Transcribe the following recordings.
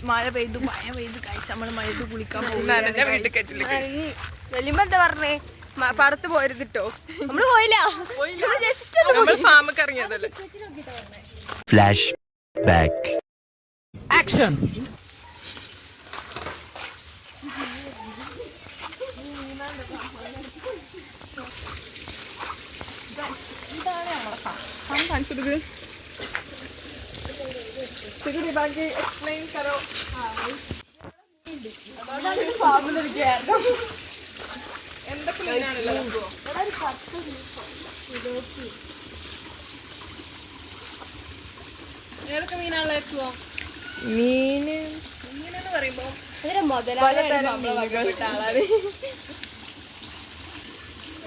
മഴ പെയ്തു ഗൈസ് നമ്മൾ മഴത്ത് കുളിക്കാൻ പോകും. വലിയമ്മ എന്താ പറഞ്ഞേ പടത്ത് പോരുതിട്ടോ? നമ്മള് പോയില്ല, ഫാമൊക്കെ ഇറങ്ങിയതല്ലേ. Flash back action. ഇതാണ് നമ്മളെ ഫാം കാണിച്ചത്. ബാക്കി എക്സ്പ്ലെയിൻ കരോ. എന്തൊക്കെ മീനാണല്ലോ ഏതൊക്കെ മീനാണല്ലോ എത്തുവോ? മീനെന്ന് പറയുമ്പോ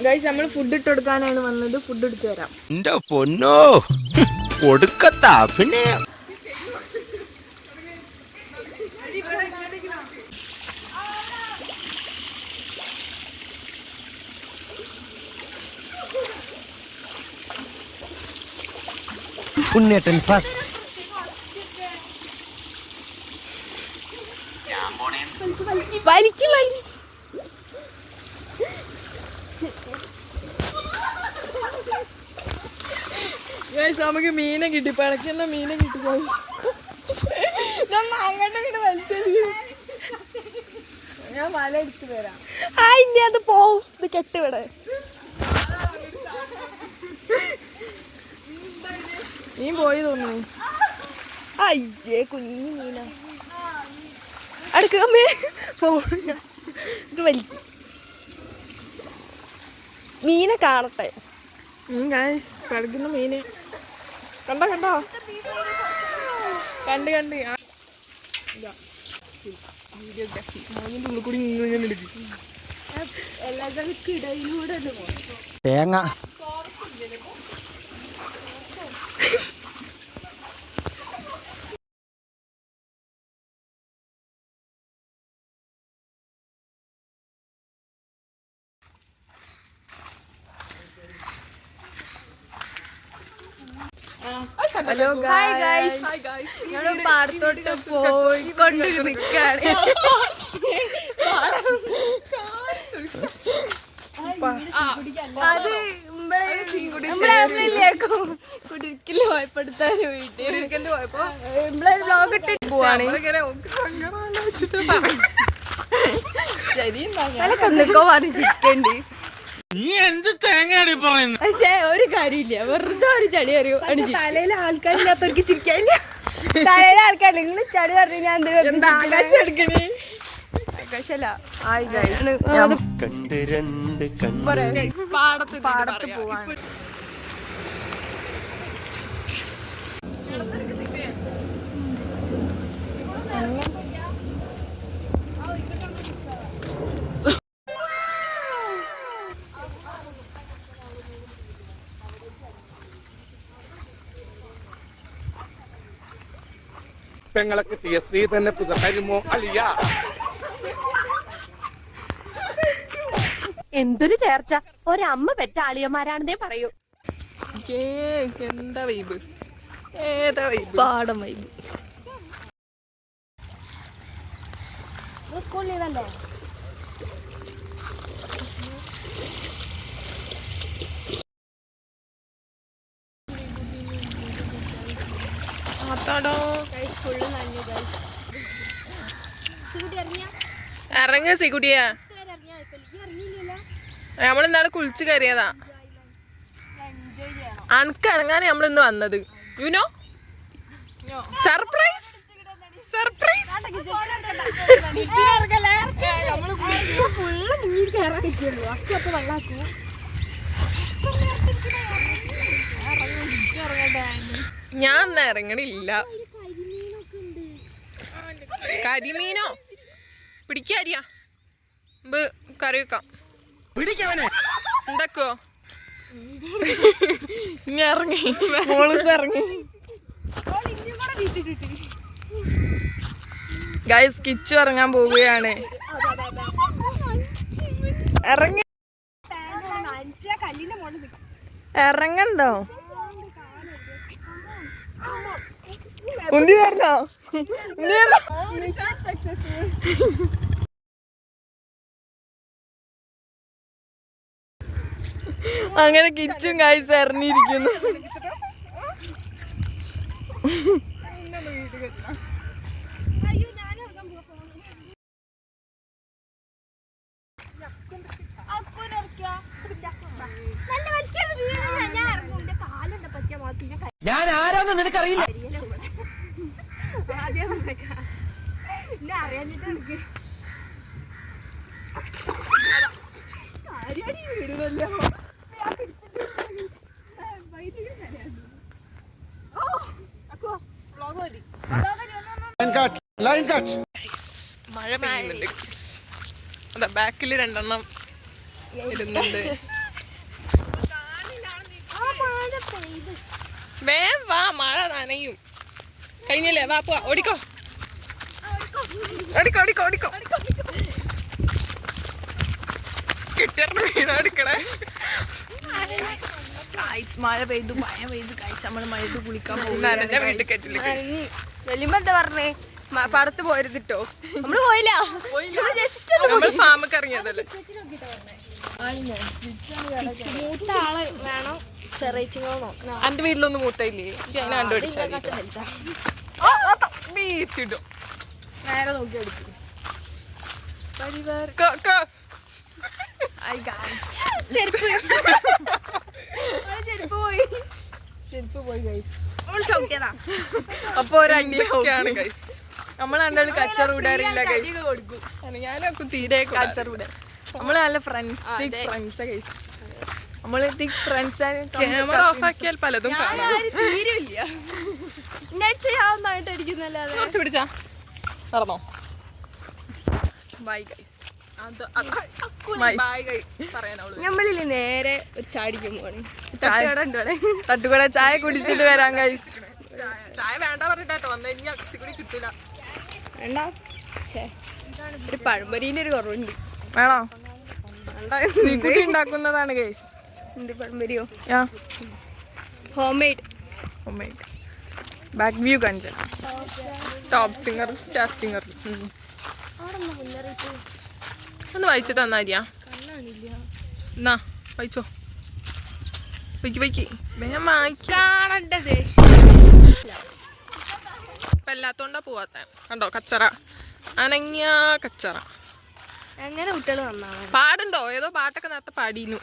ഗൈസ് നമ്മൾ ഫുഡ് ഇട്ട് കൊടുക്കാനാണ് വന്നത്. ഫുഡ് എടുത്തു തരാം. എന്റെ പൊന്നോ കൊടുക്കത്താ പിന്നെ ഉണ്ണേട്ടൻ ഫസ്റ്റ്. നമുക്ക് മീനെ കിട്ടി, പിളക്കുന്ന മീനെ കിട്ടി. അങ്ങോട്ട് മീൻ വലിച്ചത് ഞാൻ മല എടുത്തു തരാം. ഇനി അത് പോവും. ഇത് കെട്ടിവിടെ മീൻ പോയി തോന്നുന്നു. അയ്യേ കുഞ്ഞു മീനാ. അടുക്കമ്മേ ഇത് വലിച്ചു. മീനെ കാണട്ടെ. കിടക്കുന്ന മീന് കണ്ടോ കണ്ടോ കണ്ട് ഉള്ളിൽ കൂടി ഇങ്ങനെ എടുക്കും. ഇടയിലൂടെ തേങ്ങ ഹലോ ഗൈസ്, ഞങ്ങൾ പാടത്തോട്ട് പോയിക്കൊണ്ട് നിൽക്കാണ്. അത് കുടിക്കല് പോയപ്പെടുത്താൻ വീട്ടിൽ പോയപ്പോ വ്ലോഗ് ഇട്ടിട്ട് പോവാണ്. ശരി എന്തൊക്കെ പറഞ്ഞിട്ടുണ്ട്. നീ എന്ത് തേങ്ങയാണ് പറയുന്നത്? പക്ഷേ ഒരു കാര്യമില്ല, വെറുതെ ഒരു ചടി അറിയൂ. തലയിലെ ആൾക്കാരില്ലാത്തവർക്ക് ചിരിക്കാനില്ല. തലയിലെ ആൾക്കാർ നിങ്ങൾ ചടി പറഞ്ഞു. ഞാൻ ആകാശം എടുക്കണേ. ആകാശല്ല പാടത്ത് പോവാണ്. പെങ്ങളൊക്കെ സ്ത്രീ തന്നെ തരുമോ അലിയ? എന്തൊരു ചേർച്ച! ഒരമ്മ പെറ്റ ആളിയന്മാരാണെന്നേ പറയൂ. എന്താ വൈബ്, ഏതാ വൈബ്, പാടം വൈബ്. ഇറങ്ങ സിക്കുട്ടിയാ, നമ്മളിന്നാള് കുളിച്ച് കയറിയതാ. അനക്ക് ഇറങ്ങാൻ നമ്മളിന്ന് വന്നത്. You know surprise surprise. ഞാൻ എന്നാ ഇറങ്ങണില്ല. കരിമീനോ പിടിക്കാരിയാ കറി വെക്കാം. എന്താക്കോ ഇനി ഇറങ്ങി മോളിസ് ഇറങ്ങി. ഗൈസ് കിച്ചു ഇറങ്ങാൻ പോവുകയാണ്. ഇറങ്ങി ഇറങ്ങണ്ടോ? ഉന്തി തരണോ? അങ്ങനെ കിച്ചും ഗൈസ് ഇറങ്ങിയിരിക്കുന്നു. ഞാൻ ആരാന്ന് നിനക്കറിയില്ല. മഴ പെയ്യുന്നുണ്ട്. അതാ ബാക്കിൽ 2 എണ്ണം ഇരുന്നുണ്ട്. വേം വാ, മഴ നനയും. കഴിഞ്ഞല്ലേ? വാ പോവാ. ഓടിക്കോ ഓടിക്കോ ഓടിക്കോ ഓടിക്കോ. കിട്ടിയറിന് വീട് എടുക്കണേ. മഴ പെയ്തു, മഴ പെയ്തു. നമ്മൾ മഴത്ത് കുളിക്കാൻ നനഞ്ഞ വീട്ടിൽ കെറ്റില്ല. വലിയ എന്താ പറഞ്ഞേ? പടത്ത് പോരുതിട്ടോ. നമ്മള് പോയില്ല. നമ്മൾ ഫാമൊക്കെ ഇറങ്ങിയതല്ലേ. മൂത്ത ആള് വേണം. ചെറിയച്ചോ എന്റെ വീട്ടിലൊന്നും മൂത്തയില്ലേ? ഞാൻ കണ്ടുപിടിച്ചാൽ നേരെ നോക്കി എടുക്കും. ചെരുപ്പ് പോയി ഗൈസ്. അപ്പൊ ഒരു അടിയാണ് ഗൈസ്. നമ്മൾ രണ്ടാളും കച്ചറ കൂടാറില്ല ഗൈസ്. കൊടുക്കും. ഞാനൊക്കെ തീരെ കച്ചറ കൂടെ. നമ്മള് നല്ല ഫ്രണ്ട്സ് ഗൈസ്. നമ്മള് ഫ്രണ്ട്സ്. ക്യാമറ ഓഫ് ആക്കിയാൽ പലതും കാണാം. തീരില്ല. നന്നായിട്ട് അടിക്കുന്നല്ലാതെ. കുറച്ച് പിടിച്ചാ നടന്നോ. Bye guys. നമ്മളില്ലേ നേരെ ഒരു ചാടിക്കും പോണേ. തട്ടുകട ചായ കുടിച്ചിട്ട് വരാം ഗൈസ്. ചായ വേണ്ട പറഞ്ഞിട്ടോ വന്നു കഴിഞ്ഞാൽ കൂടി കിട്ടൂല. വേണ്ട. ഒരു പഴംപൊരിന്റെ ഒരു കുറവുണ്ട്. വേണോ? കുട്ടി ഉണ്ടാക്കുന്നതാണ് ഗൈസ്. എന്ത് പഴംപൊരിയോ? Homemade. ബാക്ക് വ്യൂ കഞ്ചൻ. Top singer, star singer. ഒന്ന് വായിച്ചിട്ട് തന്നാരിയാ. എന്നാ വായിച്ചോ. വയ്ക്ക് വേഗം കാണണ്ടത്. ഇപ്പൊ എല്ലാത്തോണ്ടാ പോവാത്ത. കണ്ടോ കച്ചറ, അനങ്ങിയ കച്ചറ. എങ്ങനെ കുട്ടികൾ നന്നാണ്. പാടുണ്ടോ? ഏതോ പാട്ടൊക്കെ നേരത്തെ പാടിയിരുന്നു.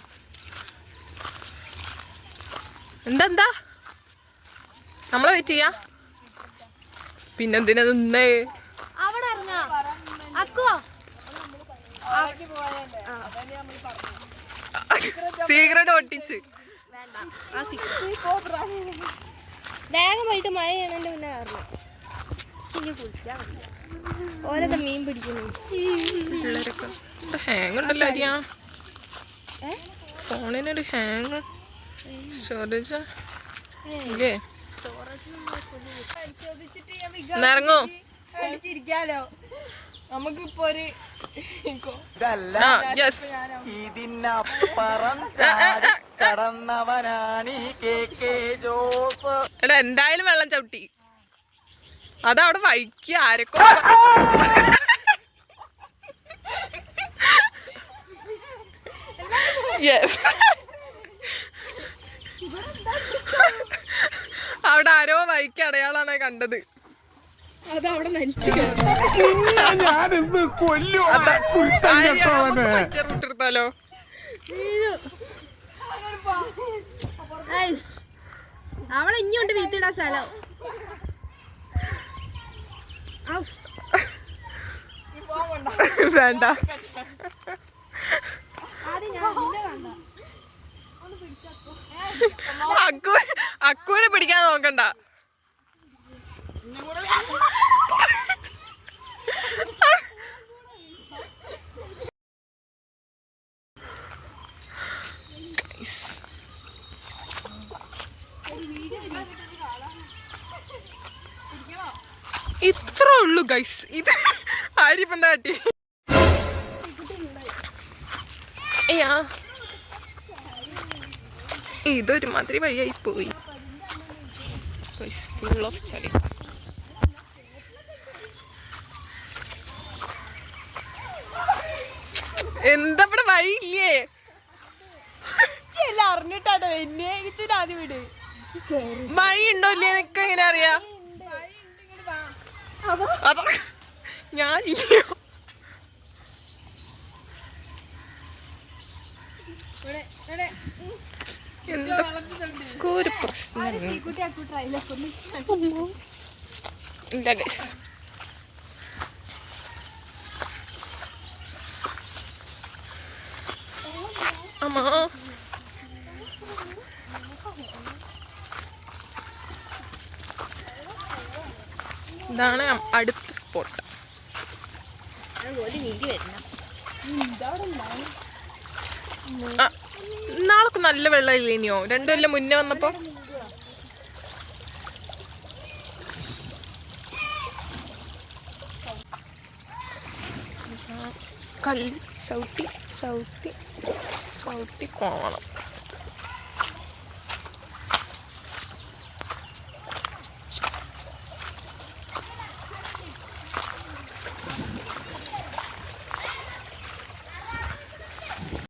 എന്താ നമ്മളെ വെയിറ്റ് ചെയ്യാ. പിന്നെന്തിനാ നിന്നേ? അവിടെ അക്കോ സീക്രട്ട് ഒട്ടിച്ച് വേഗം പോയിട്ട് മഴ ചെയ്യണതിന്റെ മുന്നേ കാരണം ഓരൊക്കെ മീൻ പിടിക്കുന്നു. പിള്ളേരൊക്കെ ഹാങ് ഉണ്ടല്ലോ അരിയാ. ഫോണിനൊരു ഹാങ്. സ്റ്റോറേജ് ഇല്ലേ? ഇറങ്ങോ. നമുക്കിപ്പോ ഒരു ഇതിനപ്പുറം കടന്നവനാണ് എടാ എന്തായാലും വെള്ളം ചവിട്ടി. അതവിടെ വൈക്കി ആരൊക്കെ അവിടെ ആരോ വൈക്ക് അടയാളാണ് കണ്ടത്. അതവിടെ നനച്ചു. റൂട്ടെടുത്താലോ? അവിടെ ഇഞ്ഞോണ്ട് വീത്തിടാ സ്ഥലം. വേണ്ട. അക്കൂനെ പിടിക്കാൻ നോക്കണ്ട. ഇത്ര ഉള്ളു ഗൈസ്. ഇത് ആരിപ്പം കാട്ടി. ഇതൊരു മാതിരി വഴിയായി പോയി. ഫുൾ ഓഫ് ചളി. എന്താ ഇവിടെ വഴിയില്ലേ? അറിഞ്ഞിട്ടാട്ടോ എന്നെ ആദ്യം വീട് വഴി ഉണ്ടോ ഇല്ലേ നിനക്ക് എങ്ങനെ അറിയാ? അതാ ഞാൻ എന്തൊക്കെ ഒരു പ്രശ്നം ഇല്ല ഗൈസ്. അമ്മ ഇതാണ് അടുത്ത സ്പോട്ട്. നാളൊക്കെ നല്ല വെള്ളമില്ല ഇനിയോ? 2 കൊല്ലം മുന്നേ വന്നപ്പോ കല്ല് ചവിട്ടി ചവിട്ടി ചവിട്ടി പോകണം.